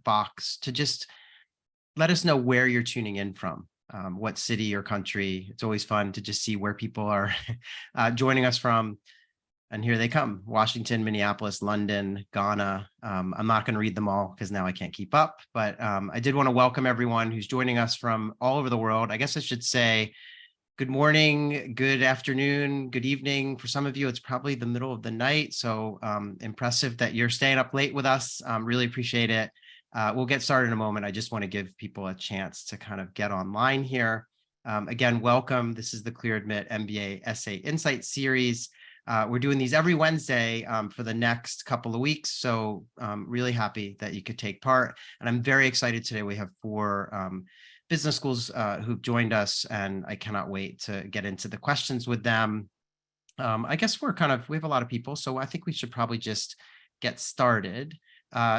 box to just let us know where you're tuning in from, what city or country. It's always fun to just see where people are joining us from. And here they come: Washington, Minneapolis, London, Ghana. I'm not going to read them all because now I can't keep up, but I did want to welcome everyone who's joining us from all over the world. I guess I should say good morning, good afternoon, good evening. For some of you, it's probably the middle of the night. So impressive that you're staying up late with us. Really appreciate it. We'll get started in a moment. I just want to give people a chance to kind of get online here. Again, welcome. This is the Clear Admit MBA Essay Insight Series. We're doing these every Wednesday for the next couple of weeks. So really happy that you could take part. And I'm very excited today. We have 4 business schools who've joined us, and I cannot wait to get into the questions with them. I guess we have a lot of people, so I think we should probably just get started.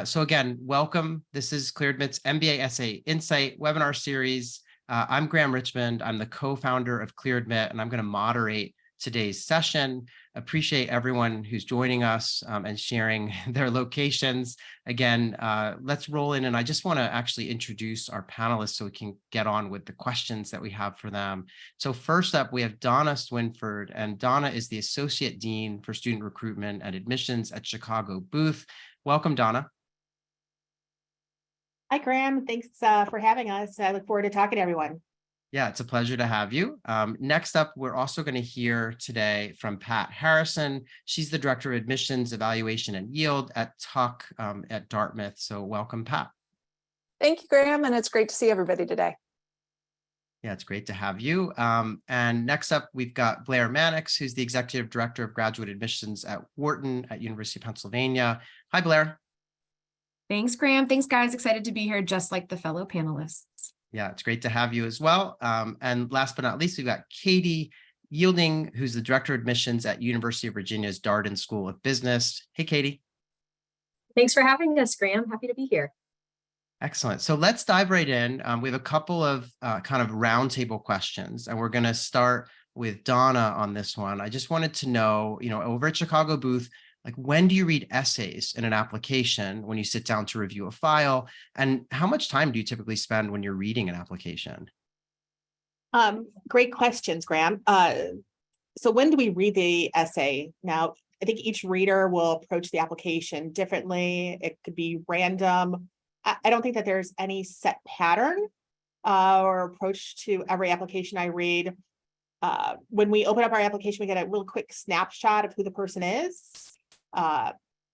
So again, welcome. This is Clear Admit's MBA Essay Insight webinar series. I'm Graham Richmond. I'm the co-founder of Clear Admit, and I'm going to moderate today's session. Appreciate everyone who's joining us and sharing their locations. Again, let's roll in, and I just want to actually introduce our panelists so we can get on with the questions that we have for them. So first up, we have Donna Swinford, and Donna is the Associate Dean for Student Recruitment and Admissions at Chicago Booth. Welcome, Donna. Hi, Graham. Thanks for having us. I look forward to talking to everyone. Yeah, it's a pleasure to have you. Next up, we're also going to hear today from Pat Harrison. She's the Director of Admissions, Evaluation, and Yield at Tuck at Dartmouth. So welcome, Pat. Thank you, Graham, and it's great to see everybody today. Yeah, it's great to have you. And next up, we've got Blair Mannix, who's the Executive Director of Graduate Admissions at Wharton at University of Pennsylvania. Hi, Blair. Thanks, Graham. Thanks, guys. Excited to be here, just like the fellow panelists. Yeah, it's great to have you as well. And last but not least, we've got Katie Yielding, who's the Director of Admissions at University of Virginia's Darden School of Business. Hey, Katie. Thanks for having us, Graham. Happy to be here. Excellent. So let's dive right in. We have a couple of kind of roundtable questions, and we're going to start with Donna on this one. I just wanted to know, over at Chicago Booth, like, when do you read essays in an application when you sit down to review a file? And how much time do you typically spend when you're reading an application? Great questions, Graham. So when do we read the essay? Now, I think each reader will approach the application differently. It could be random. I don't think that there's any set pattern or approach to every application I read. When we open up our application, we get a real quick snapshot of who the person is.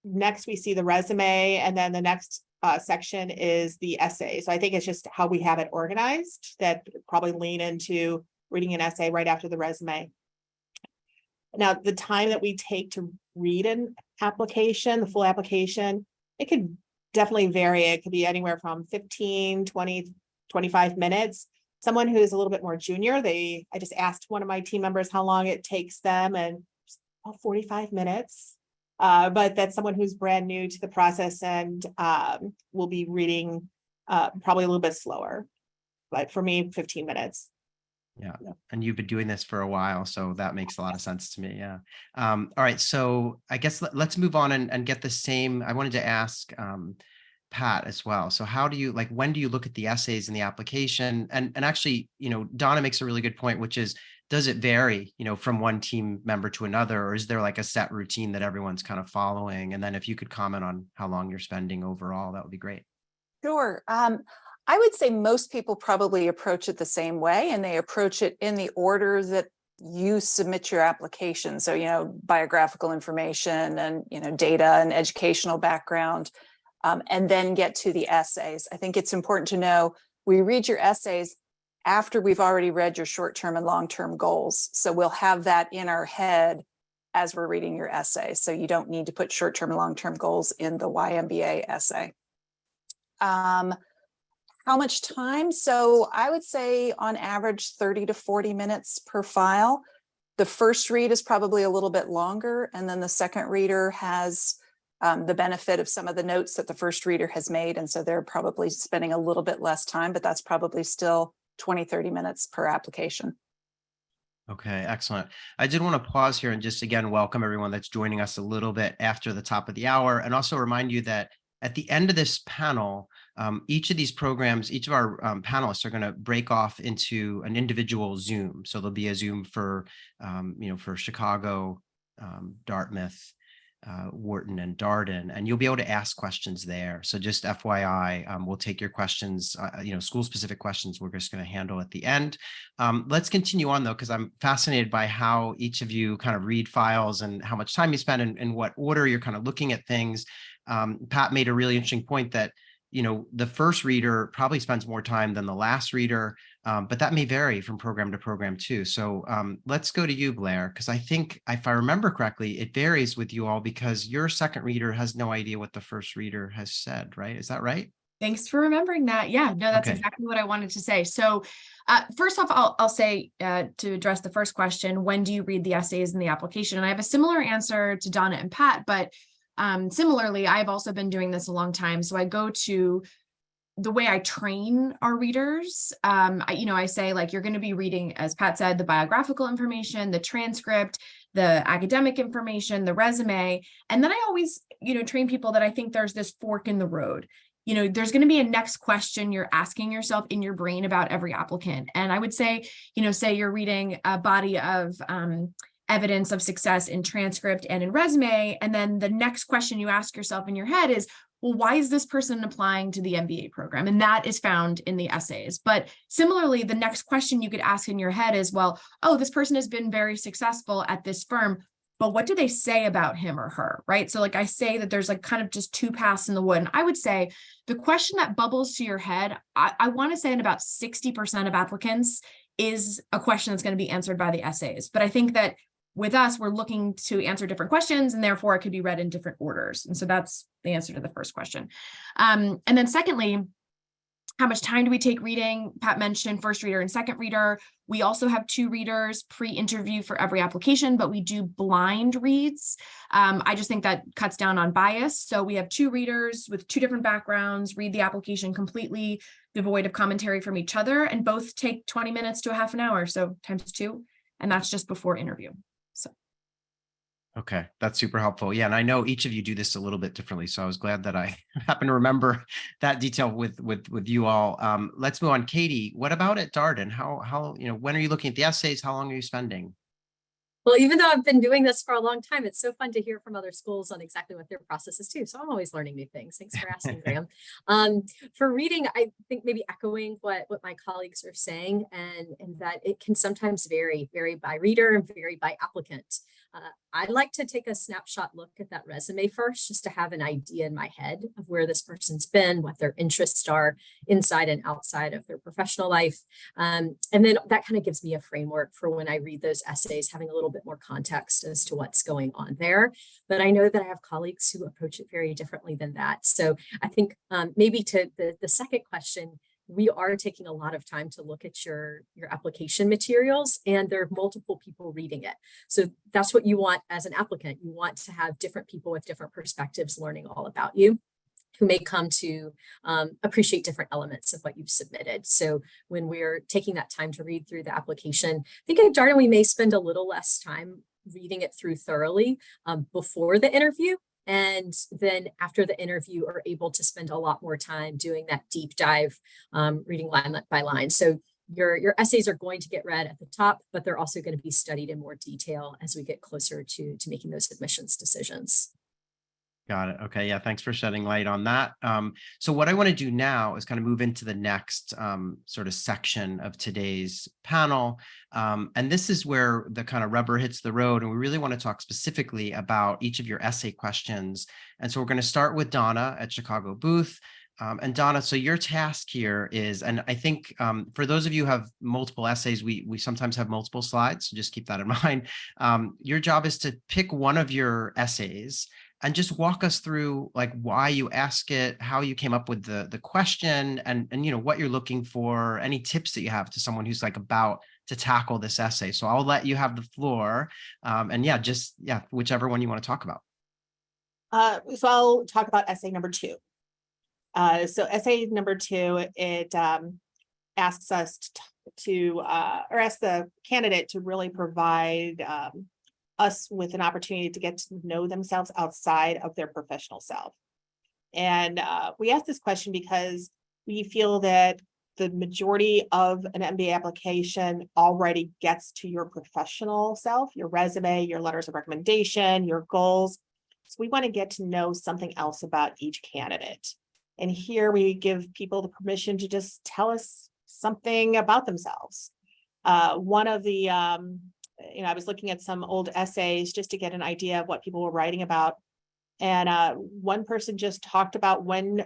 Next, we see the resume, and then the next section is the essay. So I think it's just how we have it organized that probably lean into reading an essay right after the resume. Now, the time that we take to read an application, the full application, it could definitely vary. It could be anywhere from 15, 20, 25 minutes. Someone who is a little bit more junior, I just asked one of my team members how long it takes them, and about 45 minutes. But that's someone who's brand new to the process and will be reading probably a little bit slower. But for me, 15 minutes. Yeah. And you've been doing this for a while, so that makes a lot of sense to me. Yeah. All right. So I guess let's move on and get the same. I wanted to ask Pat as well. So how do you, when do you look at the essays in the application? And actually, Donna makes a really good point, which is, does it vary, from one team member to another, or is there like a set routine that everyone's kind of following? And then if you could comment on how long you're spending overall, that would be great. Sure. I would say most people probably approach it the same way, and they approach it in the order that you submit your application. So, biographical information and, data and educational background, and then get to the essays. I think it's important to know we read your essays after we've already read your short-term and long-term goals. So we'll have that in our head as we're reading your essay. So you don't need to put short-term and long-term goals in the YMBA essay. How much time? So I would say on average 30 to 40 minutes per file. The first read is probably a little bit longer, and then the second reader has the benefit of some of the notes that the first reader has made. And so they're probably spending a little bit less time, but that's probably still 20, 30 minutes per application. Okay, excellent. I did want to pause here and just again welcome everyone that's joining us a little bit after the top of the hour, and also remind you that at the end of this panel, Each of these programs, each of our panelists are going to break off into an individual Zoom. So there'll be a Zoom for, for Chicago, Dartmouth, Wharton and Darden, and you'll be able to ask questions there. So just FYI, we'll take your questions, school-specific questions we're just going to handle at the end. Let's continue on though, because I'm fascinated by how each of you kind of read files and how much time you spend and what order you're kind of looking at things. Pat made a really interesting point that the first reader probably spends more time than the last reader, but that may vary from program to program too. So let's go to you, Blair, because I think if I remember correctly, it varies with you all because your second reader has no idea what the first reader has said, right? Is that right? Thanks for remembering that. Yeah, no, that's Okay. exactly what I wanted to say. So first off, I'll say to address the first question, when do you read the essays and the application? And I have a similar answer to Donna and Pat, but similarly, I've also been doing this a long time. So I go to the way I train our readers. I say like, you're going to be reading, as Pat said, the biographical information, the transcript, the academic information, the resume. And then I always, train people that I think there's this fork in the road. There's going to be a next question you're asking yourself in your brain about every applicant. And I would say, say you're reading a body of evidence of success in transcript and in resume. And then the next question you ask yourself in your head is, well, why is this person applying to the MBA program? And that is found in the essays. But similarly, the next question you could ask in your head is, well, oh, this person has been very successful at this firm, but what do they say about him or her, right? So like I say that there's like kind of just two paths in the wood. And I would say the question that bubbles to your head, I want to say in about 60% of applicants is a question that's going to be answered by the essays. But I think that with us, we're looking to answer different questions and therefore it could be read in different orders. And so that's the answer to the first question. And then secondly, how much time do we take reading? Pat mentioned first reader and second reader. We also have 2 readers pre-interview for every application, but we do blind reads. I just think that cuts down on bias. So we have 2 readers with 2 different backgrounds, read the application completely devoid of commentary from each other, and both take 20 minutes to a half an hour. So times 2, and that's just before interview. So. Okay, that's super helpful. Yeah, and I know each of you do this a little bit differently, so I was glad that I happened to remember that detail with you all. Let's move on. Katie, what about at Darden? How when are you looking at the essays? How long are you spending? Well, even though I've been doing this for a long time, it's so fun to hear from other schools on exactly what their process is too. So I'm always learning new things. Thanks for asking, Graham. For reading, I think maybe echoing what my colleagues are saying, and that it can sometimes vary by reader and vary by applicant. I like to take a snapshot look at that resume first, just to have an idea in my head of where this person's been, what their interests are inside and outside of their professional life. And then that kind of gives me a framework for when I read those essays, having a little bit more context as to what's going on there. But I know that I have colleagues who approach it very differently than that. So I think maybe to the second question, we are taking a lot of time to look at your application materials, and there are multiple people reading it. So that's what you want as an applicant. You want to have different people with different perspectives learning all about you, who may come to appreciate different elements of what you've submitted. So when we're taking that time to read through the application, I think at Darden, we may spend a little less time reading it through thoroughly before the interview. And then after the interview are able to spend a lot more time doing that deep dive, reading line by line. So your essays are going to get read at the top, but they're also going to be studied in more detail as we get closer to making those admissions decisions. Got it. Okay. Yeah. Thanks for shedding light on that. So what I want to do now is kind of move into the next sort of section of today's panel. And this is where the kind of rubber hits the road. And we really want to talk specifically about each of your essay questions. And so we're going to start with Donna at Chicago Booth. And Donna, so your task here is, and I think for those of you who have multiple essays, we sometimes have multiple slides, so just keep that in mind. Your job is to pick one of your essays and just walk us through like why you ask it, how you came up with the question, and what you're looking for, any tips that you have to someone who's like about to tackle this essay. So I'll let you have the floor, and whichever one you want to talk about. So I'll talk about essay number 2. So essay number 2, it asks us or asks the candidate to really provide us with an opportunity to get to know themselves outside of their professional self. And we asked this question because we feel that the majority of an MBA application already gets to your professional self, your resume, your letters of recommendation, your goals. So we want to get to know something else about each candidate. And here we give people the permission to just tell us something about themselves. One of the, I was looking at some old essays just to get an idea of what people were writing about. And one person just talked about when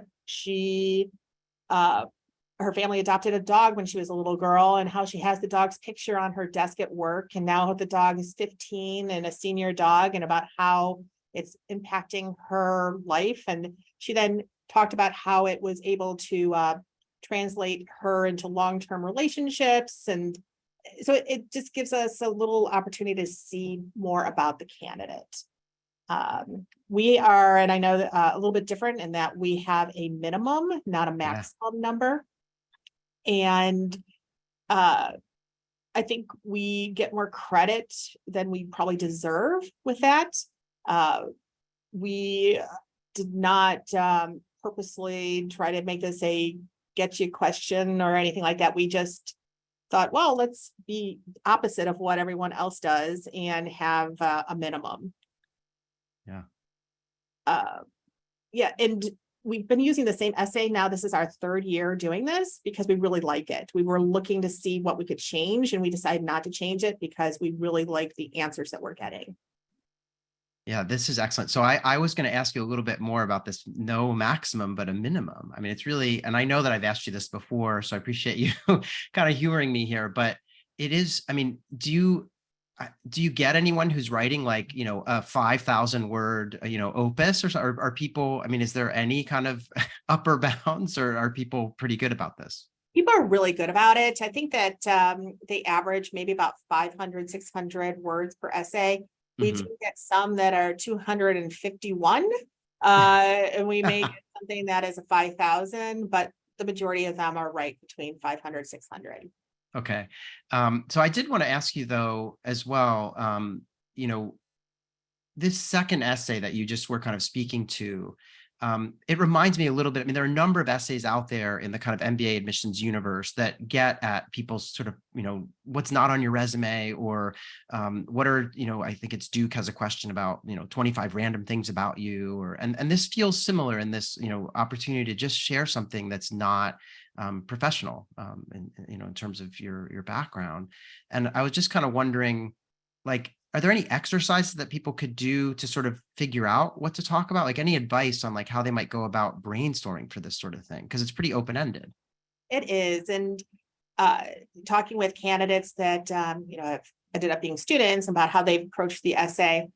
her family adopted a dog when she was a little girl, and how she has the dog's picture on her desk at work. And now the dog is 15 and a senior dog, and about how it's impacting her life. And she then talked about how it was able to translate her into long-term relationships. And so it just gives us a little opportunity to see more about the candidate. We are, and I know a little bit different in that we have a minimum, not a maximum number. And I think we get more credit than we probably deserve with that. We did not purposely try to make this a get you question or anything like that. We just thought, well, let's be opposite of what everyone else does and have a minimum. Yeah. And we've been using the same essay. Now, this is our third year doing this because we really like it. We were looking to see what we could change, and we decided not to change it because we really like the answers that we're getting. Yeah, this is excellent. So I was going to ask you a little bit more about this no maximum, but a minimum. I mean, it's really, and I know that I've asked you this before, so I appreciate you kind of humoring me here, but it is, I mean, do you get anyone who's writing like, a 5,000 word, opus or are people, I mean, is there any kind of upper bounds, or are people pretty good about this? People are really good about it. I think that they average maybe about 500, 600 words per essay. We do get some that are 251, and we may get something that is a 5,000, but the majority of them are right between 500, 600. Okay. So I did want to ask you though, as well, this second essay that you just were kind of speaking to, it reminds me a little bit. I mean, there are a number of essays out there in the kind of MBA admissions universe that get at people's sort of, what's not on your resume, or what are, I think it's Duke has a question about, 25 random things about you, and this feels similar in this, opportunity to just share something that's not professional, in terms of your background. And I was just kind of wondering, like, are there any exercises that people could do to sort of figure out what to talk about? Like any advice on like how they might go about brainstorming for this sort of thing? Because it's pretty open-ended. It is. And talking with candidates that, have ended up being students about how they've approached the essay,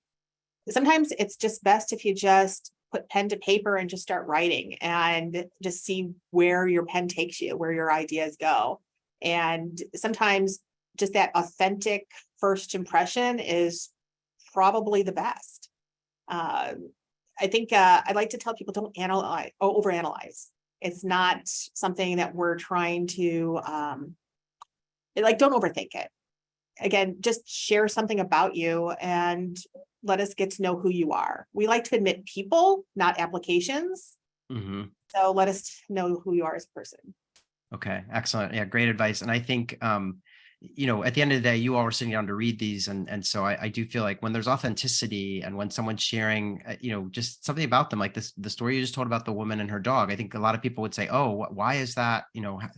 sometimes it's just best if you just put pen to paper and just start writing and just see where your pen takes you, where your ideas go. And sometimes just that authentic first impression is probably the best. I think I like to tell people, don't analyze or overanalyze. It's not something that we're trying to don't overthink it. Again, just share something about you and let us get to know who you are. We like to admit people, not applications. So let us know who you are as a person. Okay, excellent. Yeah, great advice. And I think at the end of the day, you all were sitting down to read these. And so I do feel like when there's authenticity and when someone's sharing, just something about them, like the story you just told about the woman and her dog, I think a lot of people would say, oh, why is that?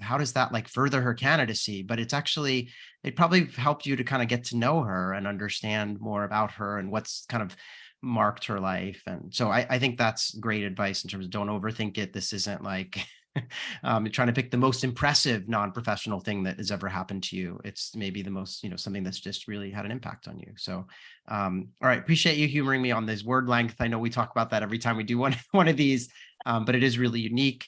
How does that like further her candidacy? But it's actually, it probably helped you to kind of get to know her and understand more about her and what's kind of marked her life. And so I think that's great advice in terms of don't overthink it. This isn't like trying to pick the most impressive non-professional thing that has ever happened to you. It's maybe the most, something that's just really had an impact on you. So, all right. Appreciate you humoring me on this word length. I know we talk about that every time we do one of these, but it is really unique.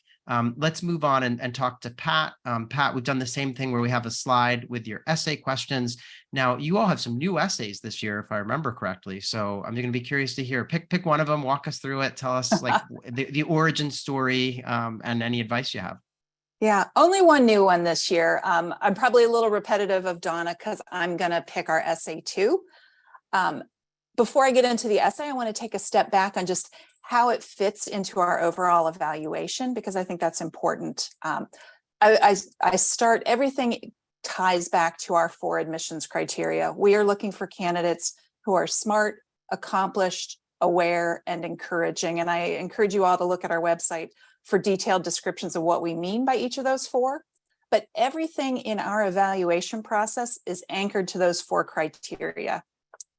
Let's move on and talk to Pat. Pat, we've done the same thing where we have a slide with your essay questions. Now, you all have some new essays this year, if I remember correctly. So I'm going to be curious to hear, pick one of them, walk us through it, tell us like the origin story, and any advice you have. Yeah, only one new one this year. I'm probably a little repetitive of Donna because I'm going to pick our essay too. Before I get into the essay, I want to take a step back on just how it fits into our overall evaluation, because I think that's important. I start, everything ties back to our 4 admissions criteria. We are looking for candidates who are smart, accomplished, aware, and encouraging. And I encourage you all to look at our website for detailed descriptions of what we mean by each of those 4. But everything in our evaluation process is anchored to those 4 criteria.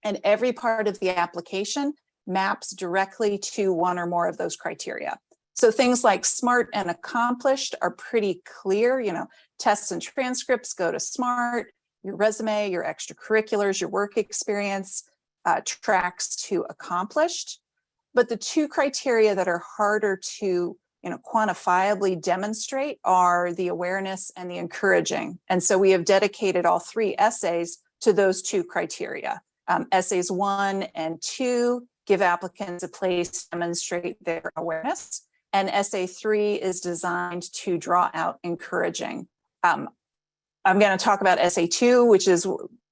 And every part of the application maps directly to one or more of those criteria. So things like smart and accomplished are pretty clear. Tests and transcripts go to smart, your resume, your extracurriculars, your work experience tracks to accomplished. But the 2 criteria that are harder to quantifiably demonstrate are the awareness and the encouraging. And so we have dedicated all 3 essays to those 2 criteria. Essays 1 and 2 give applicants a place to demonstrate their awareness. And essay 3 is designed to draw out encouraging. I'm going to talk about essay 2, which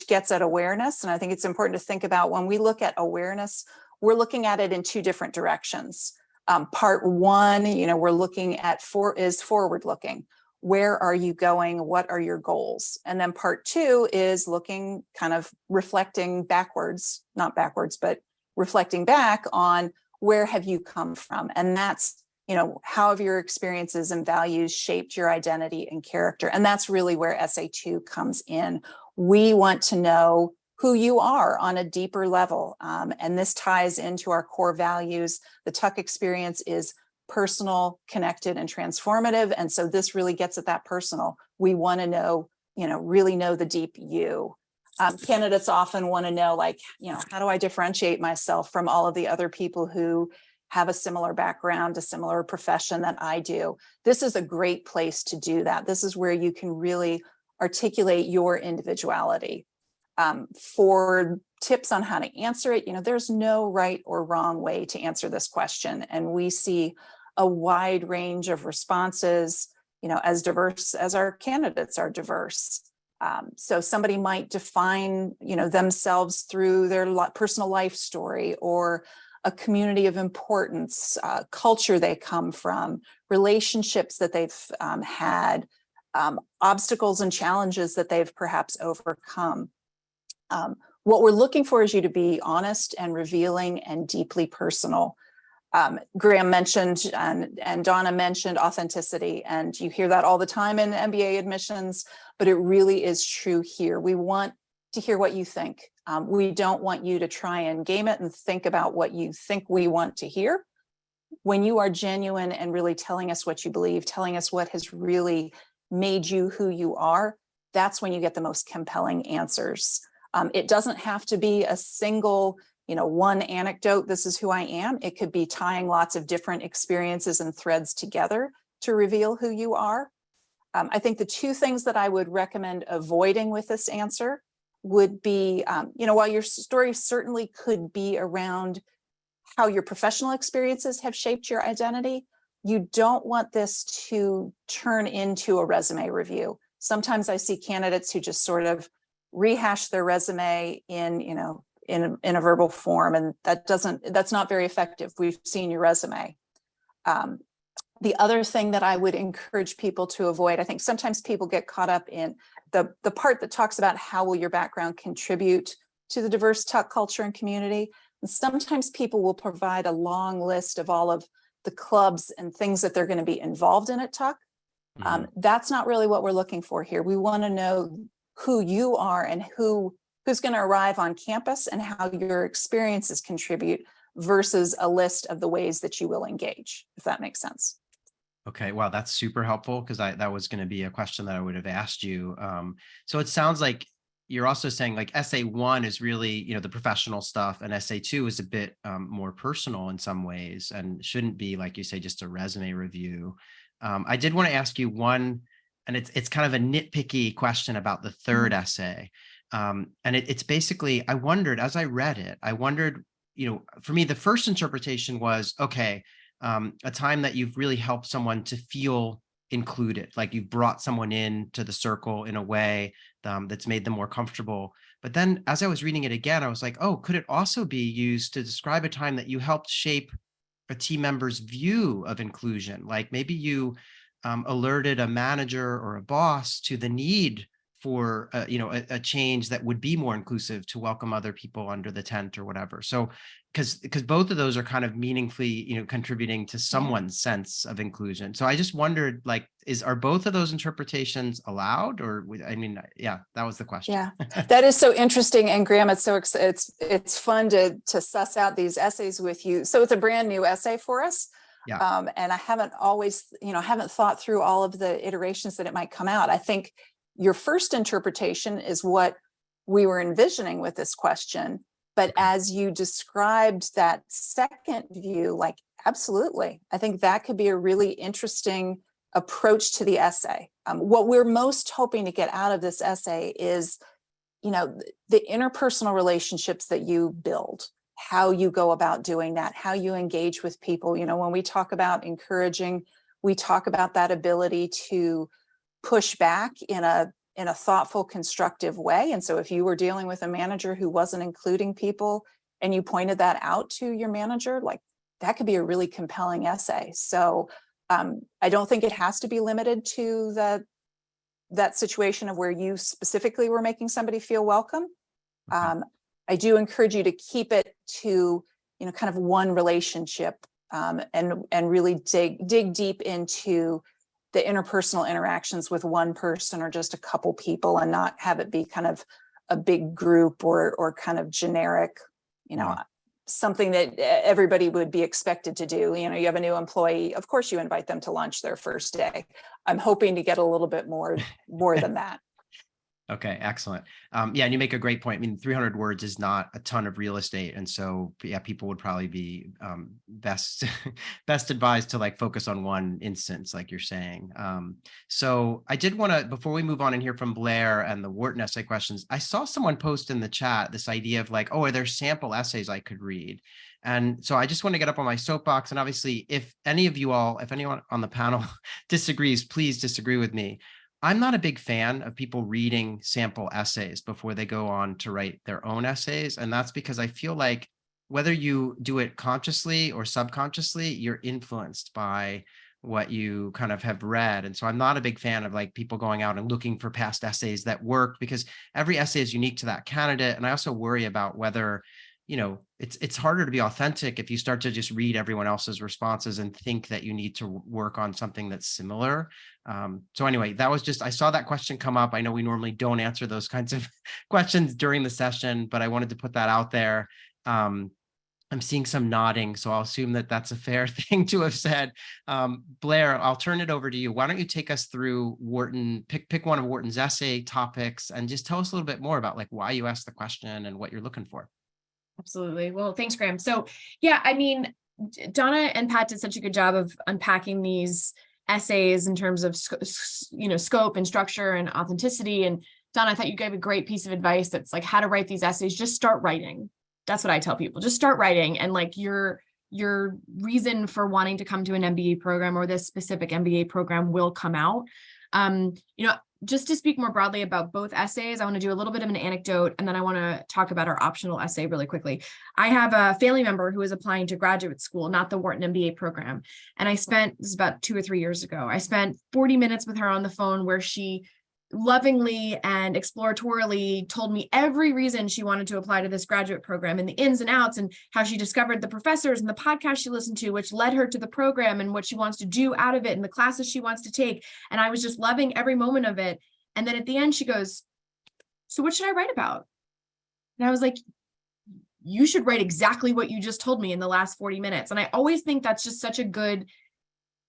gets at awareness. And I think it's important to think about when we look at awareness, we're looking at it in 2 different directions. Part 1, we're looking at is forward looking. Where are you going? What are your goals? And then part 2 is looking, kind of reflecting backwards, not backwards, but reflecting back on where have you come from? And that's, how have your experiences and values shaped your identity and character? And that's really where essay 2 comes in. We want to know who you are on a deeper level. And this ties into our core values. The Tuck experience is personal, connected, and transformative. And so this really gets at that personal. We want to know, really know the deep you. Candidates often want to know, how do I differentiate myself from all of the other people who have a similar background, a similar profession that I do? This is a great place to do that. This is where you can really articulate your individuality. For tips on how to answer it, there's no right or wrong way to answer this question. And we see a wide range of responses, as diverse as our candidates are diverse. So somebody might define, themselves through their personal life story or a community of importance, culture they come from, relationships that they've had, obstacles and challenges that they've perhaps overcome. What we're looking for is you to be honest and revealing and deeply personal. Graham mentioned and Donna mentioned authenticity, and you hear that all the time in MBA admissions, but it really is true here. We want to hear what you think. We don't want you to try and game it and think about what you think we want to hear. When you are genuine and really telling us what you believe, telling us what has really made you who you are, that's when you get the most compelling answers. It doesn't have to be a single, one anecdote, this is who I am. It could be tying lots of different experiences and threads together to reveal who you are. I think the 2 things that I would recommend avoiding with this answer would be, while your story certainly could be around how your professional experiences have shaped your identity, you don't want this to turn into a resume review. Sometimes I see candidates who just sort of rehash their resume in a verbal form, and that's not very effective. We've seen your resume. The other thing that I would encourage people to avoid, I think sometimes people get caught up in the part that talks about how will your background contribute to the diverse Tuck culture and community. And sometimes people will provide a long list of all of the clubs and things that they're going to be involved in at Tuck. That's not really what we're looking for here. We want to know who you are and who's going to arrive on campus and how your experiences contribute versus a list of the ways that you will engage, if that makes sense. Okay, wow, that's super helpful, because that was going to be a question that I would have asked you. So it sounds like you're also saying like essay 1 is really, the professional stuff, and essay 2 is a bit more personal in some ways and shouldn't be, like you say, just a resume review. I did want to ask you one, and it's kind of a nitpicky question about the 3rd essay. And it's basically, I wondered, as I read it, for me, the first interpretation was, okay, a time that you've really helped someone to feel included, like you've brought someone into the circle in a way that's made them more comfortable. But then as I was reading it again, I was like, oh, could it also be used to describe a time that you helped shape a team member's view of inclusion. Like maybe you alerted a manager or a boss to the need for a change that would be more inclusive to welcome other people under the tent or whatever. So because both of those are kind of meaningfully contributing to someone's sense of inclusion. So I just wondered, like, are both of those interpretations allowed? Or yeah, that was the question. Yeah, that is so interesting. And Graham, it's fun to suss out these essays with you. So it's a brand new essay for us. Yeah. And I haven't always, haven't thought through all of the iterations that it might come out. I think your first interpretation is what we were envisioning with this question. But as you described that second view, like, absolutely, I think that could be a really interesting approach to the essay. What we're most hoping to get out of this essay is, the interpersonal relationships that you build, how you go about doing that, how you engage with people. When we talk about encouraging, we talk about that ability to push back in a thoughtful, constructive way. And so if you were dealing with a manager who wasn't including people and you pointed that out to your manager, like, that could be a really compelling essay. So I don't think it has to be limited to that situation of where you specifically were making somebody feel welcome. Okay. I do encourage you to keep it to, kind of one relationship and really dig deep into the interpersonal interactions with one person or just a couple people, and not have it be kind of a big group or kind of generic, something that everybody would be expected to do. You have a new employee, of course you invite them to lunch their first day. I'm hoping to get a little bit more than that. Okay, excellent. Yeah, and you make a great point. 300 words is not a ton of real estate. And so, yeah, people would probably be best advised to focus on one instance, like you're saying. So I did want to, before we move on and hear from Blair and the Wharton essay questions, I saw someone post in the chat this idea of are there sample essays I could read? And so I just want to get up on my soapbox. And obviously, if anyone on the panel disagrees, please disagree with me. I'm not a big fan of people reading sample essays before they go on to write their own essays. And that's because I feel like whether you do it consciously or subconsciously, you're influenced by what you kind of have read. And so I'm not a big fan of people going out and looking for past essays that work, because every essay is unique to that candidate. And I also worry about whether it's harder to be authentic if you start to just read everyone else's responses and think that you need to work on something that's similar. So anyway, that was just, I saw that question come up. I know we normally don't answer those kinds of questions during the session, but I wanted to put that out there. I'm seeing some nodding, so I'll assume that that's a fair thing to have said. Blair, I'll turn it over to you. Why don't you take us through Wharton, pick one of Wharton's essay topics and just tell us a little bit more about why you asked the question and what you're looking for. Absolutely. Well, thanks, Graham. So yeah, Donna and Pat did such a good job of unpacking these essays in terms of, scope and structure and authenticity. And Donna, I thought you gave a great piece of advice that's how to write these essays. Just start writing. That's what I tell people. Just start writing. And your reason for wanting to come to an MBA program or this specific MBA program will come out. Just to speak more broadly about both essays, I want to do a little bit of an anecdote, and then I want to talk about our optional essay really quickly. I have a family member who is applying to graduate school, not the Wharton MBA program. And this is about 2 or 3 years ago, I spent 40 minutes with her on the phone where she lovingly and exploratorily told me every reason she wanted to apply to this graduate program and the ins and outs, and how she discovered the professors and the podcast she listened to, which led her to the program, and what she wants to do out of it and the classes she wants to take. And I was just loving every moment of it. And then at the end, she goes, "So what should I write about?" And I was like, "You should write exactly what you just told me in the last 40 minutes. And I always think that's just such a good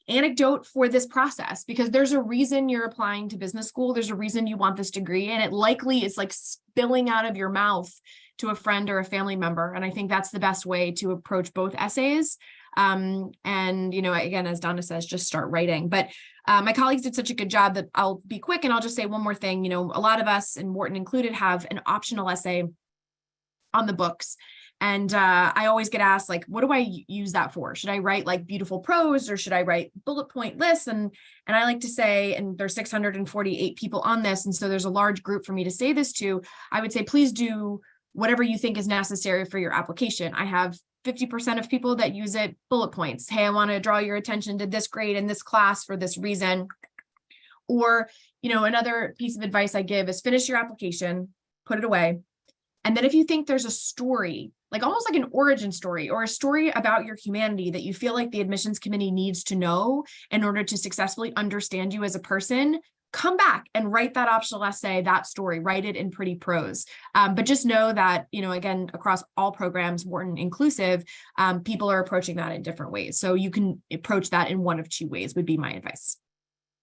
anecdote for this process, because there's a reason you're applying to business school. There's a reason you want this degree, and it likely is spilling out of your mouth to a friend or a family member. And I think that's the best way to approach both essays. And, again, as Donna says, just start writing. But my colleagues did such a good job that I'll be quick, and I'll just say one more thing. A lot of us, and Wharton included, have an optional essay on the books. And I always get asked, what do I use that for? Should I write beautiful prose, or should I write bullet point lists? And I like to say, and there's 648 people on this, and so there's a large group for me to say this to. I would say, please do whatever you think is necessary for your application. I have 50% of people that use it bullet points. Hey, I want to draw your attention to this grade in this class for this reason. Or, another piece of advice I give is finish your application, put it away. And then if you think there's a story, like almost like an origin story or a story about your humanity that you feel like the admissions committee needs to know in order to successfully understand you as a person, come back and write that optional essay, that story, write it in pretty prose. But just know that, again, across all programs, Wharton inclusive, people are approaching that in different ways. So you can approach that in one of two ways would be my advice.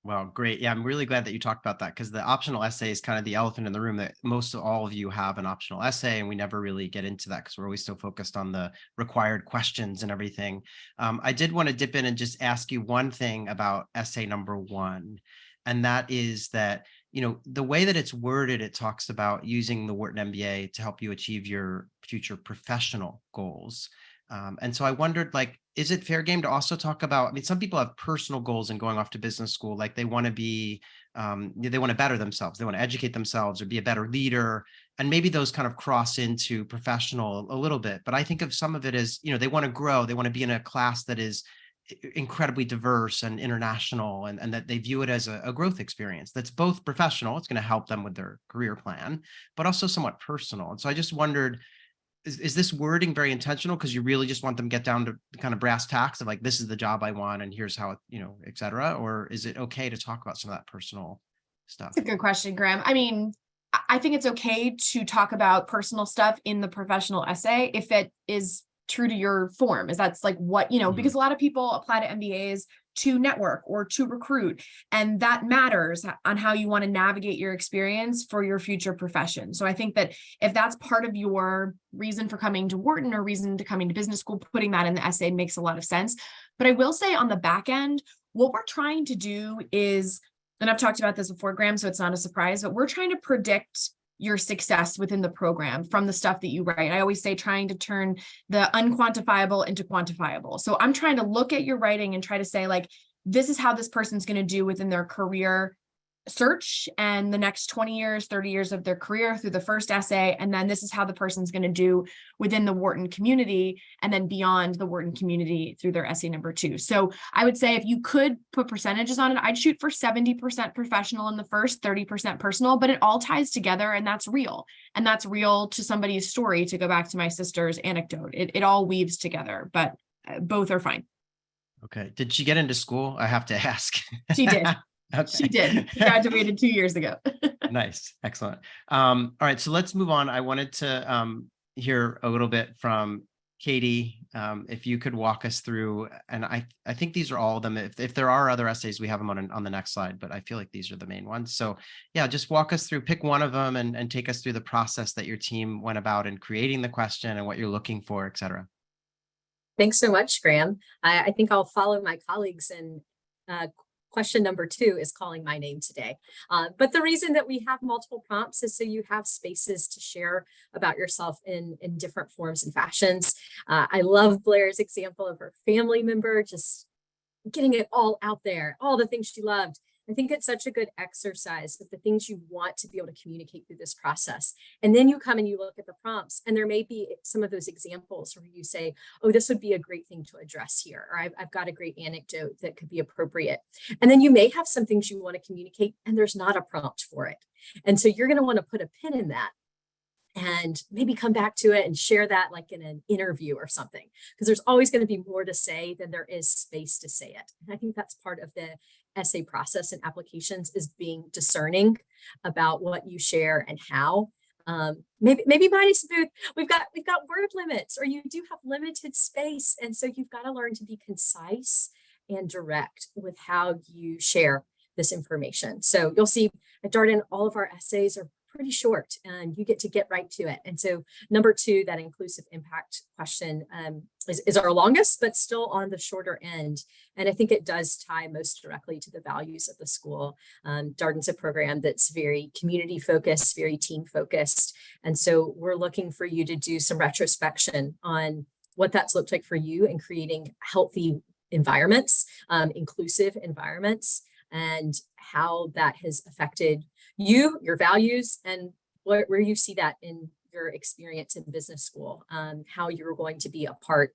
Well, great. Yeah, I'm really glad that you talked about that because the optional essay is kind of the elephant in the room that most of all of you have an optional essay, and we never really get into that because we're always so focused on the required questions and everything. I did want to dip in and just ask you one thing about essay number 1, and that is that, the way that it's worded, it talks about using the Wharton MBA to help you achieve your future professional goals. And so I wondered, is it fair game to also talk about, some people have personal goals in going off to business school, like they want to be, they want to better themselves, they want to educate themselves or be a better leader. And maybe those kind of cross into professional a little bit. But I think of some of it as, they want to grow, they want to be in a class that is incredibly diverse and international, and that they view it as a growth experience that's both professional, it's going to help them with their career plan, but also somewhat personal. And so I just wondered, is this wording very intentional because you really just want them to get down to kind of brass tacks of like, this is the job I want and here's how, et cetera? Or is it okay to talk about some of that personal stuff? That's a good question, Graham. I think it's okay to talk about personal stuff in the professional essay if it is true to your form, is that's like what, because a lot of people apply to MBAs to network or to recruit, and that matters on how you want to navigate your experience for your future profession. So I think that if that's part of your reason for coming to Wharton or reason to coming to business school, putting that in the essay makes a lot of sense. But I will say on the back end, what we're trying to do is, and I've talked about this before, Graham, so it's not a surprise, but we're trying to predict your success within the program from the stuff that you write. I always say trying to turn the unquantifiable into quantifiable. So I'm trying to look at your writing and try to say, like, this is how this person's going to do within their career search and the next 20 years, 30 years of their career through the first essay. And then this is how the person's going to do within the Wharton community and then beyond the Wharton community through their essay number 2. So I would say if you could put percentages on it, I'd shoot for 70% professional in the first, 30% personal, but it all ties together and that's real. And that's real to somebody's story, to go back to my sister's anecdote. It all weaves together, but both are fine. Okay. Did she get into school? I have to ask. She did. Okay. She did. She graduated 2 years ago. Nice. Excellent. All right. So let's move on. I wanted to hear a little bit from Katie. If you could walk us through, and I think these are all of them. If there are other essays, we have them on the next slide, but I feel like these are the main ones. So yeah, just walk us through, pick one of them and take us through the process that your team went about in creating the question and what you're looking for, et cetera. Thanks so much, Graham. I think I'll follow my colleagues, and question number 2 is calling my name today. But the reason that we have multiple prompts is so you have spaces to share about yourself in different forms and fashions. I love Blair's example of her family member, just getting it all out there, all the things she loved. I think it's such a good exercise of the things you want to be able to communicate through this process. And then you come and you look at the prompts, and there may be some of those examples where you say, oh, this would be a great thing to address here, or I've got a great anecdote that could be appropriate. And then you may have some things you want to communicate and there's not a prompt for it. And so you're going to want to put a pin in that and maybe come back to it and share that like in an interview or something, because there's always going to be more to say than there is space to say it. And I think that's part of the essay process and applications, is being discerning about what you share and how. Maybe mine is smooth. We've got word limits, or you do have limited space. And so you've got to learn to be concise and direct with how you share this information. So you'll see at Darden, all of our essays are pretty short and you get to get right to it. And so number 2, that inclusive impact question is our longest, but still on the shorter end. And I think it does tie most directly to the values of the school. Darden's a program that's very community focused, very team focused. And so we're looking for you to do some retrospection on what that's looked like for you in creating healthy environments, inclusive environments, and how that has affected you, your values, and where you see that in your experience in business school, how you're going to be a part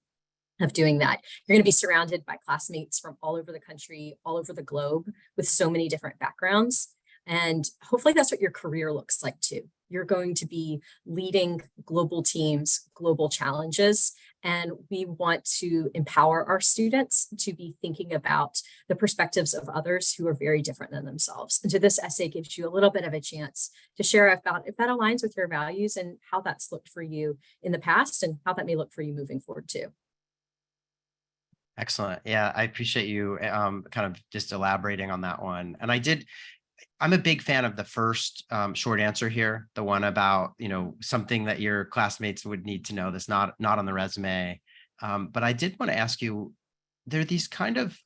of doing that. You're going to be surrounded by classmates from all over the country, all over the globe, with so many different backgrounds. And hopefully that's what your career looks like too. You're going to be leading global teams, global challenges, and we want to empower our students to be thinking about the perspectives of others who are very different than themselves. And so this essay gives you a little bit of a chance to share about if that aligns with your values and how that's looked for you in the past and how that may look for you moving forward too. Excellent. Yeah, I appreciate you kind of just elaborating on that one. And I'm a big fan of the first short answer here, the one about, something that your classmates would need to know that's not on the resume. But I did want to ask you, there are these kind of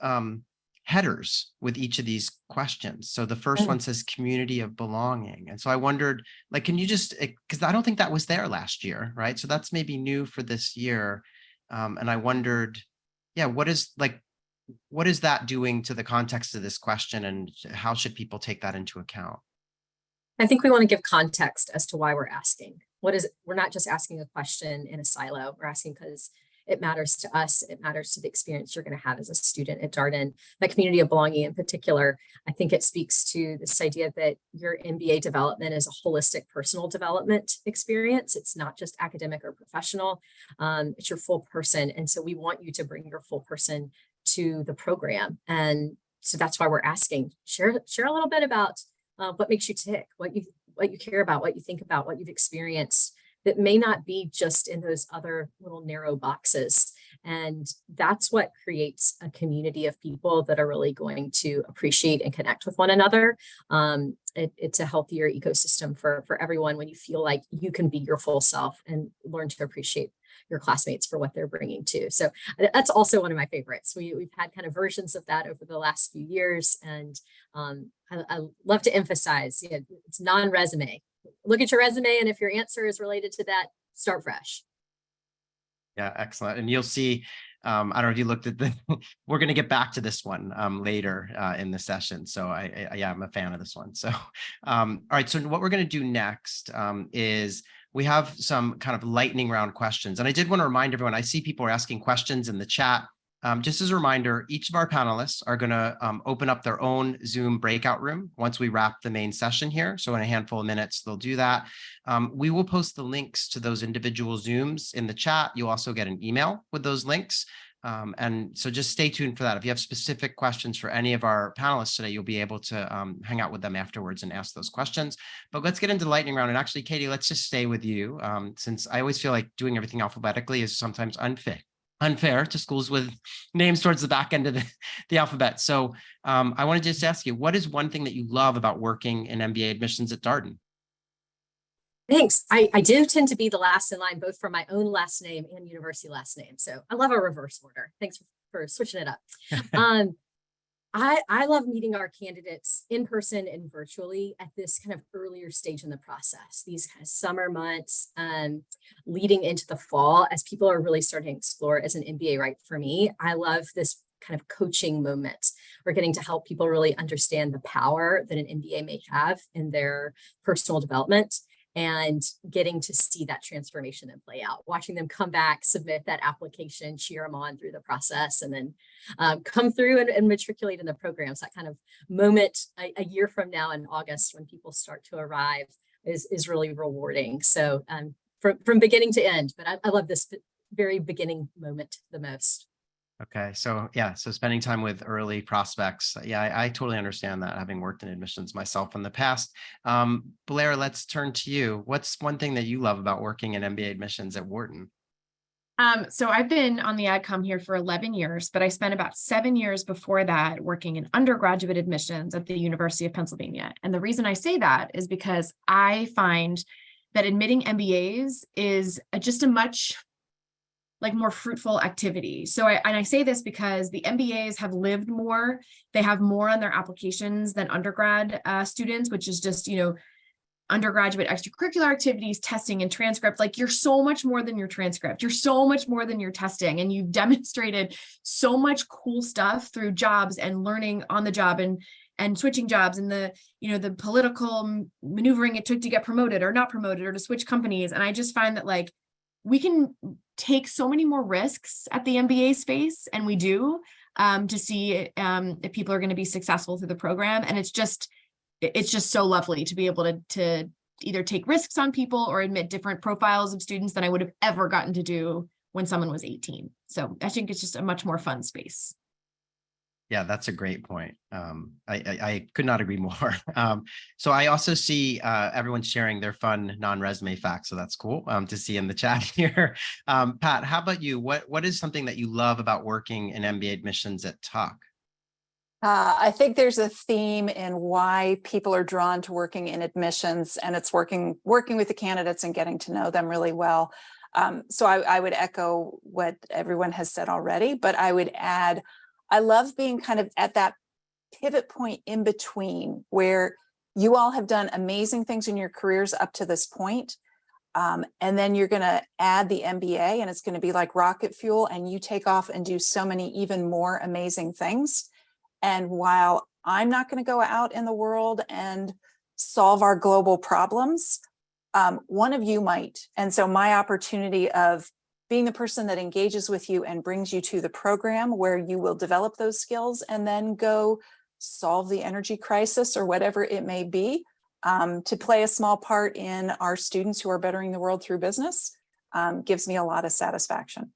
headers with each of these questions. So the first one says community of belonging. And so I wondered, can you just, because I don't think that was there last year, right? So that's maybe new for this year. And I wondered, what is that doing to the context of this question, and how should people take that into account? I think we want to give context as to why we're asking. We're not just asking a question in a silo. We're asking because it matters to us. It matters to the experience you're going to have as a student at Darden. That community of belonging in particular, I think it speaks to this idea that your MBA development is a holistic personal development experience. It's not just academic or professional. It's your full person. And so we want you to bring your full person to the program. And so that's why we're asking, share a little bit about what makes you tick, what you care about, what you think about, what you've experienced that may not be just in those other little narrow boxes. And that's what creates a community of people that are really going to appreciate and connect with one another. It's a healthier ecosystem for everyone when you feel like you can be your full self and learn to appreciate your classmates for what they're bringing too. So that's also one of my favorites. We've had kind of versions of that over the last few years. And I love to emphasize, it's non-resume. Look at your resume, and if your answer is related to that, start fresh. Yeah, excellent. And you'll see, I don't know if you looked at we're going to get back to this one later in the session. So I'm a fan of this one. So, all right. So what we're going to do next is we have some kind of lightning round questions. And I did want to remind everyone, I see people are asking questions in the chat. Just as a reminder, each of our panelists are going to open up their own Zoom breakout room once we wrap the main session here. So in a handful of minutes, they'll do that. We will post the links to those individual Zooms in the chat. You'll also get an email with those links. And so just stay tuned for that. If you have specific questions for any of our panelists today, you'll be able to hang out with them afterwards and ask those questions. But let's get into the lightning round. And actually, Katie, let's just stay with you, since I always feel like doing everything alphabetically is sometimes unfair to schools with names towards the back end of the alphabet. So I want to just ask you, what is one thing that you love about working in MBA admissions at Darden? Thanks. I do tend to be the last in line, both for my own last name and university last name. So I love a reverse order. Thanks for switching it up. I love meeting our candidates in person and virtually at this kind of earlier stage in the process, these kind of summer months leading into the fall, as people are really starting to explore as an MBA, right? For me, I love this kind of coaching moment. We're getting to help people really understand the power that an MBA may have in their personal development, and getting to see that transformation and play out, watching them come back, submit that application, cheer them on through the process, and then come through and matriculate in the programs. That kind of moment a year from now in August when people start to arrive is really rewarding. So from beginning to end, but I love this very beginning moment the most. Okay. So so spending time with early prospects. I totally understand that, having worked in admissions myself in the past. Blair, let's turn to you. What's one thing that you love about working in MBA admissions at Wharton? So I've been on the AdCom here for 11 years, but I spent about 7 years before that working in undergraduate admissions at the University of Pennsylvania. And the reason I say that is because I find that admitting MBAs is just a much more fruitful activity. So I say this because the MBAs have lived more, they have more on their applications than undergrad students, which is just, undergraduate extracurricular activities, testing and transcript. You're so much more than your transcript. You're so much more than your testing. And you've demonstrated so much cool stuff through jobs and learning on the job and and switching jobs and the, the political maneuvering it took to get promoted or not promoted or to switch companies. And I just find that like we can take so many more risks at the MBA space, and we do, to see if people are going to be successful through the program. And it's just so lovely to be able to either take risks on people or admit different profiles of students than I would have ever gotten to do when someone was 18. So I think it's just a much more fun space. Yeah, that's a great point. I could not agree more. So I also see everyone sharing their fun non-resume facts. So that's cool to see in the chat here. Pat, how about you? What is something that you love about working in MBA admissions at Tuck? I think there's a theme in why people are drawn to working in admissions, and it's working with the candidates and getting to know them really well. So I would echo what everyone has said already, but I would add, I love being kind of at that pivot point in between where you all have done amazing things in your careers up to this point. And then you're going to add the MBA, and it's going to be like rocket fuel, and you take off and do so many even more amazing things. And while I'm not going to go out in the world and solve our global problems, one of you might. And so my opportunity of being the person that engages with you and brings you to the program where you will develop those skills and then go solve the energy crisis or whatever it may be, to play a small part in our students who are bettering the world through business, gives me a lot of satisfaction.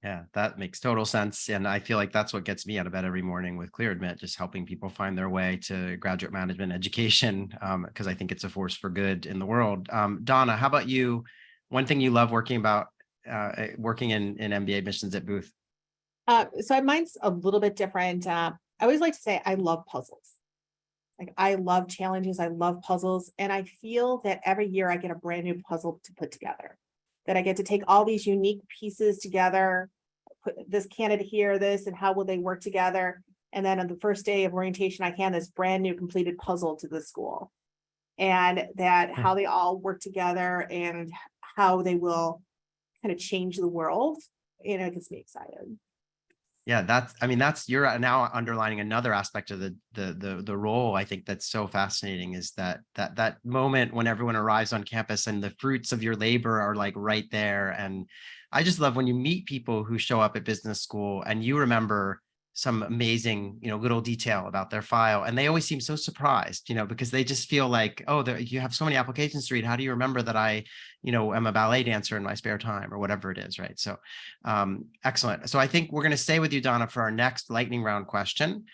Yeah, that makes total sense. And I feel like that's what gets me out of bed every morning with ClearAdmit, just helping people find their way to graduate management education, because I think it's a force for good in the world. Donna, how about you? One thing you love working in MBA admissions at Booth? So mine's a little bit different. I always like to say I love puzzles. Like I love challenges. I love puzzles. And I feel that every year I get a brand new puzzle to put together. That I get to take all these unique pieces together, put this candidate here, this, and how will they work together? And then on the first day of orientation, I hand this brand new completed puzzle to the school. And that how they all work together and how they will kind of change the world, it gets me excited. Yeah, you're now underlining another aspect of the role. I think that's so fascinating is that moment when everyone arrives on campus and the fruits of your labor are like right there. And I just love when you meet people who show up at business school and you remember some amazing, little detail about their file. And they always seem so surprised, because they just feel like, oh, you have so many applications to read. How do you remember that I, am a ballet dancer in my spare time or whatever it is, right? So excellent. So I think we're going to stay with you, Donna, for our next lightning round question,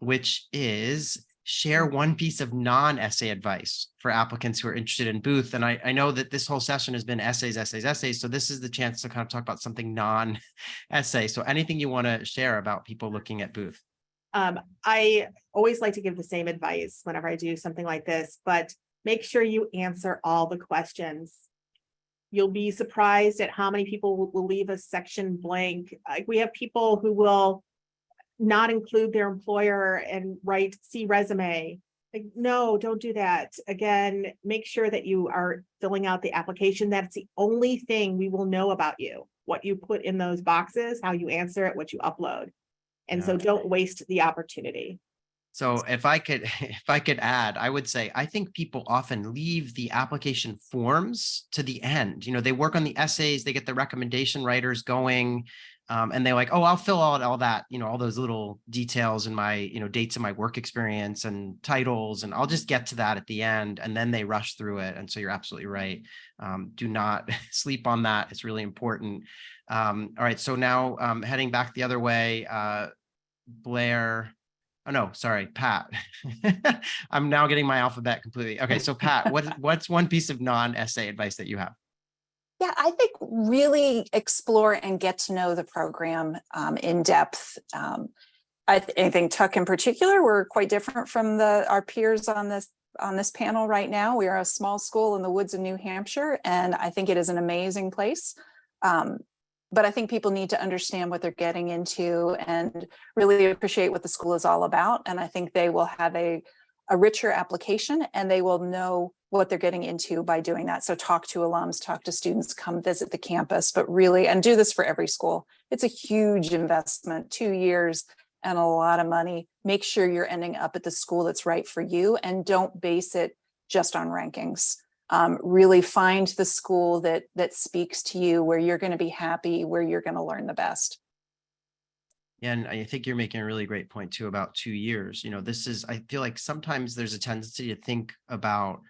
which is share one piece of non-essay advice for applicants who are interested in Booth. And I know that this whole session has been essays. So this is the chance to kind of talk about something non-essay. So anything you want to share about people looking at Booth? I always like to give the same advice whenever I do something like this, but make sure you answer all the questions. You'll be surprised at how many people will leave a section blank. We have people who will not include their employer and write "see resume." Like, no, don't do that. Again, make sure that you are filling out the application. That's the only thing we will know about you, what you put in those boxes, how you answer it, what you upload. And so don't waste the opportunity. So if I could add, I would say, I think people often leave the application forms to the end. They work on the essays, they get the recommendation writers going, and they're like, oh, I'll fill out all that, all those little details in my, dates of my work experience and titles, and I'll just get to that at the end. And then they rush through it. And so you're absolutely right. Do not sleep on that. It's really important. All right. So now heading back the other way, Blair. Oh, no, sorry, Pat. I'm now getting my alphabet completely. Okay, so Pat, what's one piece of non-essay advice that you have? Yeah, I think really explore and get to know the program in depth. I think Tuck in particular, we're quite different from our peers on this panel right now. We are a small school in the woods of New Hampshire, and I think it is an amazing place. But I think people need to understand what they're getting into and really appreciate what the school is all about. And I think they will have a richer application and they will know what they're getting into by doing that. So talk to alums, talk to students, come visit the campus, but really, and do this for every school. It's a huge investment, 2 years, and a lot of money. Make sure you're ending up at the school that's right for you, and don't base it just on rankings. Really find the school that speaks to you, where you're going to be happy, where you're going to learn the best. And I think you're making a really great point too about 2 years. I feel like sometimes there's a tendency to think about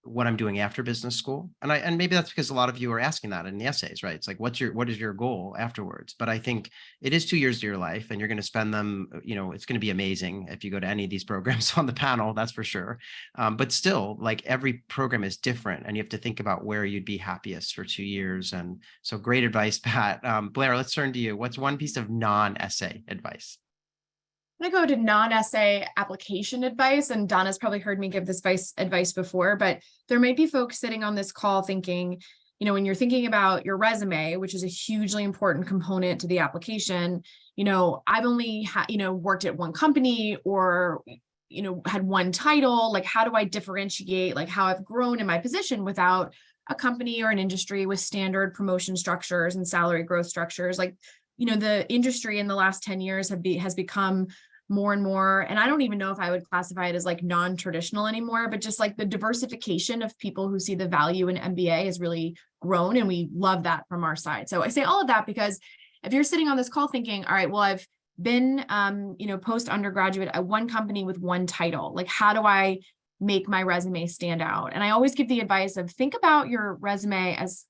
what I'm doing after business school. And maybe that's because a lot of you are asking that in the essays, right? It's like, what is your goal afterwards? But I think it is 2 years of your life, and you're going to spend them, it's going to be amazing if you go to any of these programs on the panel, that's for sure. But still, like, every program is different, and you have to think about where you'd be happiest for 2 years. And so great advice, Pat. Blair, let's turn to you. What's one piece of non-essay advice? I'm going to go to non-essay application advice, and Donna's probably heard me give this advice before, but there might be folks sitting on this call thinking, when you're thinking about your resume, which is a hugely important component to the application, I've only worked at one company, or, had one title. Like, how do I differentiate, like, how I've grown in my position without a company or an industry with standard promotion structures and salary growth structures? Like, the industry in the last 10 years has become more and more, and I don't even know if I would classify it as like non-traditional anymore, but just like the diversification of people who see the value in MBA has really grown, and we love that from our side. So I say all of that because if you're sitting on this call thinking, all right, well, I've been, post-undergraduate at one company with one title, like, how do I make my resume stand out? And I always give the advice of, think about your resume as,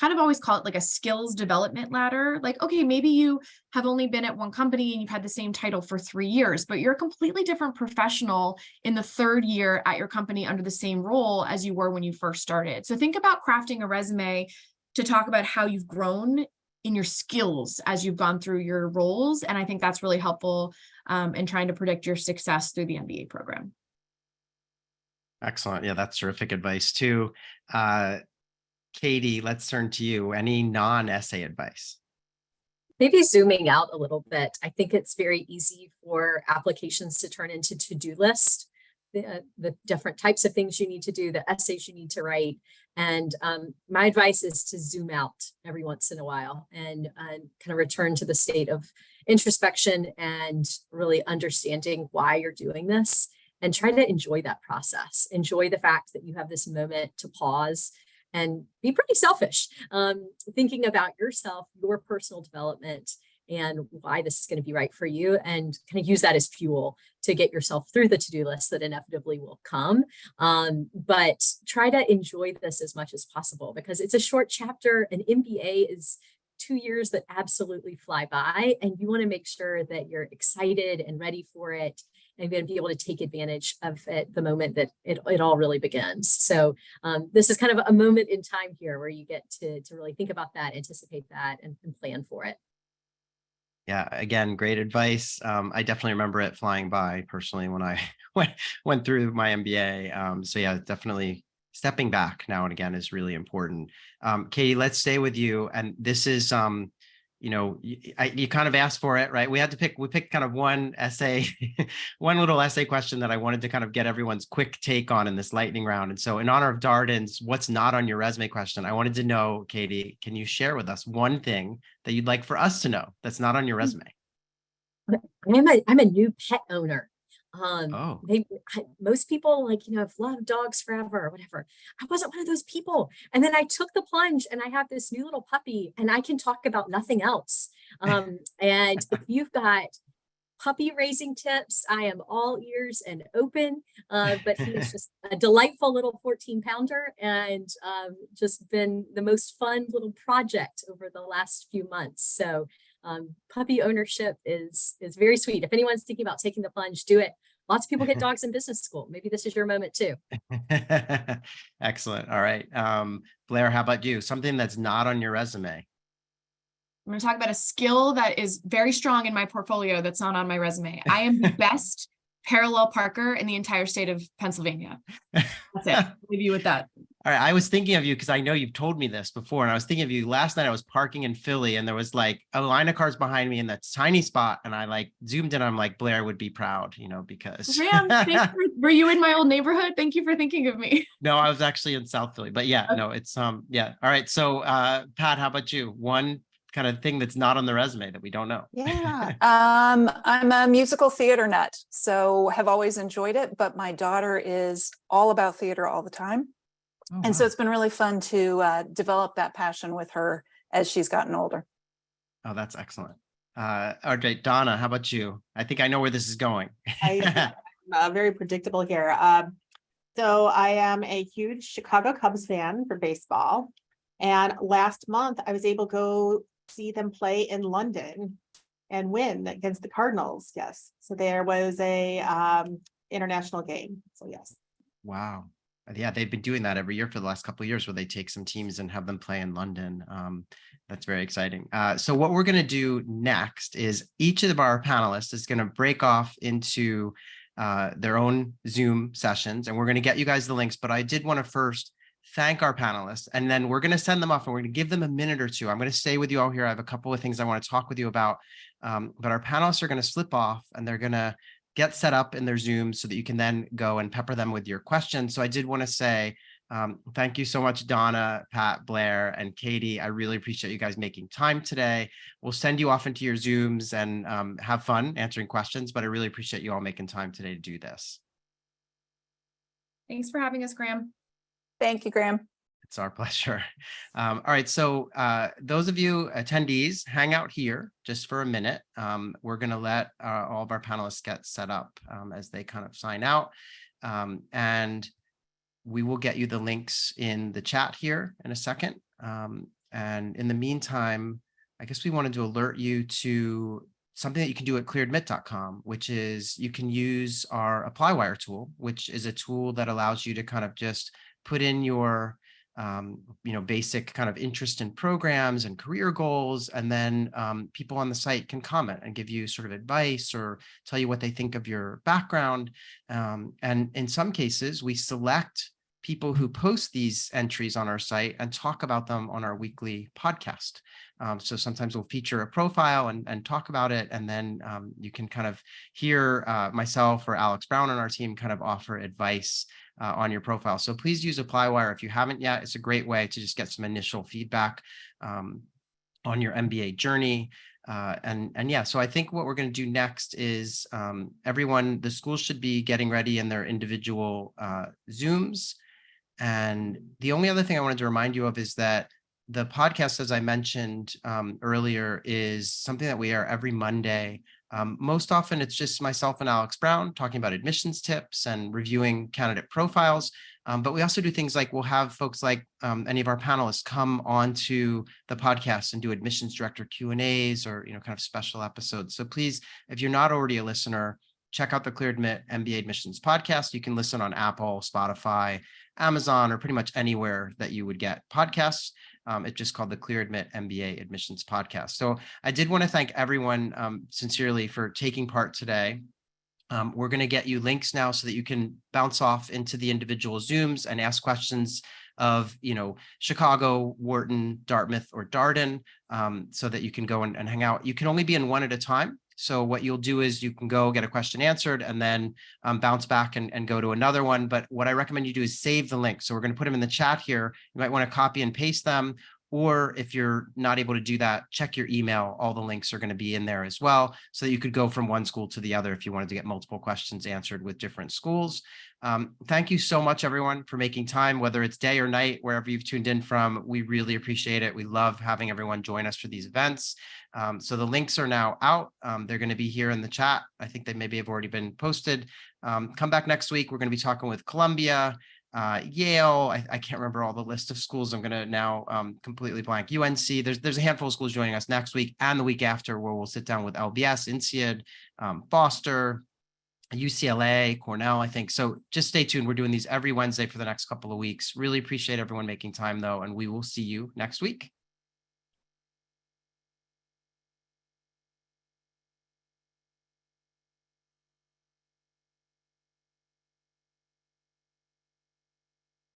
kind of always call it like a skills development ladder. Like, okay, maybe you have only been at one company and you've had the same title for 3 years, but you're a completely different professional in the 3rd year at your company under the same role as you were when you first started. So think about crafting a resume to talk about how you've grown in your skills as you've gone through your roles. And I think that's really helpful in trying to predict your success through the MBA program. Excellent. Yeah, that's terrific advice too. Katie, let's turn to you. Any non-essay advice? Maybe zooming out a little bit. I think it's very easy for applications to turn into to-do lists, the different types of things you need to do, the essays you need to write. And my advice is to zoom out every once in a while and kind of return to the state of introspection and really understanding why you're doing this, and try to enjoy that process. Enjoy the fact that you have this moment to pause and be pretty selfish, thinking about yourself, your personal development, and why this is going to be right for you, and kind of use that as fuel to get yourself through the to-do list that inevitably will come. But try to enjoy this as much as possible, because it's a short chapter. An MBA is 2 years that absolutely fly by, and you want to make sure that you're excited and ready for it, and going to be able to take advantage of it the moment that it all really begins. So this is kind of a moment in time here where you get to really think about that, anticipate that, and plan for it. Yeah, again, great advice. I definitely remember it flying by personally when I went through my MBA. So yeah, definitely stepping back now and again is really important. Katie, let's stay with you. And this is, you kind of asked for it, right? We picked kind of one essay, one little essay question that I wanted to kind of get everyone's quick take on in this lightning round. And so in honor of Darden's what's not on your resume question, I wanted to know, Katie, can you share with us one thing that you'd like for us to know that's not on your resume? I'm a new pet owner. Oh. Most people have loved dogs forever or whatever. I wasn't one of those people. And then I took the plunge, and I have this new little puppy, and I can talk about nothing else. And if you've got puppy raising tips, I am all ears and open. But he is just a delightful little 14-pounder, and just been the most fun little project over the last few months. So puppy ownership is very sweet. If anyone's thinking about taking the plunge, do it. Lots of people get dogs in business school. Maybe this is your moment too. Excellent. All right. Blair, how about you? Something that's not on your resume. I'm going to talk about a skill that is very strong in my portfolio that's not on my resume. I am the best parallel parker in the entire state of Pennsylvania. That's it. I'll leave you with that. All right. I was thinking of you because I know you've told me this before, and I was thinking of you last night. I was parking in Philly, and there was like a line of cars behind me in that tiny spot, and I like zoomed in. I'm like, Blair would be proud, because were you in my old neighborhood? Thank you for thinking of me. No, I was actually in South Philly, but yeah, no, it's yeah. All right. So Pat, how about you? One kind of thing that's not on the resume that we don't know? Yeah, I'm a musical theater nut, so have always enjoyed it, but my daughter is all about theater all the time. Oh, And so wow. it's been really fun to develop that passion with her as she's gotten older. Oh, that's excellent. All right, Donna, how about you? I think I know where this is going. I'm very predictable here. So I am a huge Chicago Cubs fan for baseball. And last month I was able to go see them play in London and win against the Cardinals. Yes. So there was a international game. So yes. Wow. Yeah, they've been doing that every year for the last couple of years where they take some teams and have them play in London. That's very exciting. So what we're going to do next is each of our panelists is going to break off into their own Zoom sessions, and we're going to get you guys the links. But I did want to first thank our panelists, and then we're going to send them off and we're going to give them a minute or two. I'm going to stay with you all here. I have a couple of things I want to talk with you about, but our panelists are going to slip off and they're going to get set up in their Zoom so that you can then go and pepper them with your questions. So I did want to say thank you so much, Donna, Pat, Blair, and Katie. I really appreciate you guys making time today. We'll send you off into your Zooms and have fun answering questions, but I really appreciate you all making time today to do this. Thanks for having us, Graham. Thank you, Graham. It's our pleasure. All right, so those of you attendees, hang out here just for a minute. We're going to let all of our panelists get set up as they kind of sign out. And we will get you the links in the chat here in a second. And in the meantime, I guess we wanted to alert you to something that you can do at clearedmit.com, which is you can use our ApplyWire tool, which is a tool that allows you to kind of just put in your basic kind of interest in programs and career goals. And then people on the site can comment and give you sort of advice or tell you what they think of your background. And in some cases, we select people who post these entries on our site and talk about them on our weekly podcast. So sometimes we'll feature a profile and talk about it. And then you can kind of hear myself or Alex Brown on our team kind of offer advice on your profile. So please use ApplyWire if you haven't yet. It's a great way to just get some initial feedback on your MBA journey. And yeah, so I think what we're going to do next is the schools should be getting ready in their individual Zooms. And the only other thing I wanted to remind you of is that the podcast, as I mentioned earlier, is something that we air every Monday. Most often it's just myself and Alex Brown talking about admissions tips and reviewing candidate profiles. But we also do things like we'll have folks like any of our panelists come onto the podcast and do admissions director Q&As or kind of special episodes. So please, if you're not already a listener, check out the Clear Admit MBA Admissions podcast. You can listen on Apple, Spotify, Amazon, or pretty much anywhere that you would get podcasts. It's just called the Clear Admit MBA Admissions Podcast. So I did want to thank everyone sincerely for taking part today. We're going to get you links now so that you can bounce off into the individual Zooms and ask questions of, Chicago, Wharton, Dartmouth, or Darden, so that you can go and hang out. You can only be in one at a time. So what you'll do is you can go get a question answered and then bounce back and go to another one. But what I recommend you do is save the link. So we're going to put them in the chat here. You might want to copy and paste them. Or if you're not able to do that, check your email. All the links are going to be in there as well, so that you could go from one school to the other if you wanted to get multiple questions answered with different schools. Thank you so much, everyone, for making time, whether it's day or night, wherever you've tuned in from. We really appreciate it. We love having everyone join us for these events. So the links are now out. They're going to be here in the chat. I think they maybe have already been posted. Come back next week. We're going to be talking with Columbia, Yale. I can't remember all the list of schools. I'm going to now completely blank. UNC. There's a handful of schools joining us next week and the week after, where we'll sit down with LBS, INSEAD, Foster, UCLA, Cornell, I think. So just stay tuned. We're doing these every Wednesday for the next couple of weeks. Really appreciate everyone making time, though, and we will see you next week.